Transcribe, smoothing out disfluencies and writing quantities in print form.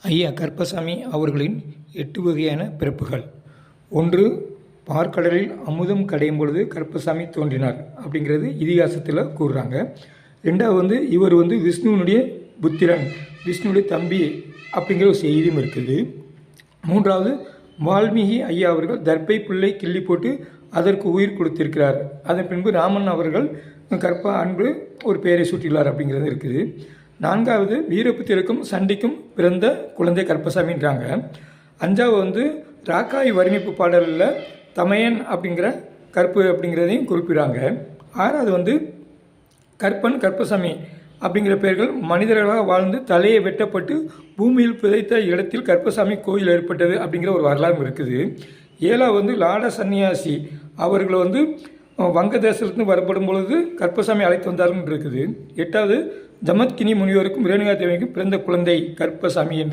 ஐயா கருப்பசாமி அவர்களின் 8 வகையான பிறப்புகள். 1. பார்க்கடலில் அமுதம் கடையும் பொழுது கருப்பசாமி தோன்றினார் அப்படிங்கிறது இதிகாசத்தில் கூறுறாங்க. 2வது இவர் விஷ்ணுனுடைய புத்திரன், விஷ்ணுடைய தம்பி அப்படிங்கிற ஒரு செய்தியும் இருக்குது. 3வது வால்மீகி ஐயா அவர்கள் தர்பை புல்லை கிள்ளி போட்டு அதற்கு உயிர் கொடுத்திருக்கிறார். அதன் பின்பு ராமன் அவர்கள் கற்ப அன்பு ஒரு பெயரை சூட்டியுள்ளார் அப்படிங்கிறது இருக்குது. 4வது வீரபுத்திரருக்கும் சண்டிக்கும் பிறந்த குழந்தை கருப்பசாமின்றாங்க. 5வது ராக்காய் வர்ணிப்பு பாடலில் தமையன் அப்படிங்கிற கற்பு அப்படிங்கிறதையும் குறிப்பிடுறாங்க. 6வது கற்பன் கருப்பசாமி அப்படிங்கிற பெயர்கள் மனிதர்களாக வாழ்ந்து தலையை வெட்டப்பட்டு பூமியில் புதைத்த இடத்தில் கருப்பசாமி கோயில் ஏற்பட்டது அப்படிங்கிற ஒரு வரலாறு இருக்குது. 7வது லாட சன்னியாசி அவர்கள் வங்கதேசத்திலிருந்து வரப்படும் பொழுது கருப்பசாமி அழைத்து வந்தார்கள் இருக்குது. 8வது ஜமத்கினி முனிவருக்கும் ரேணுகா தேவிக்கும் பிறந்த குழந்தை கருப்பசாமி என்று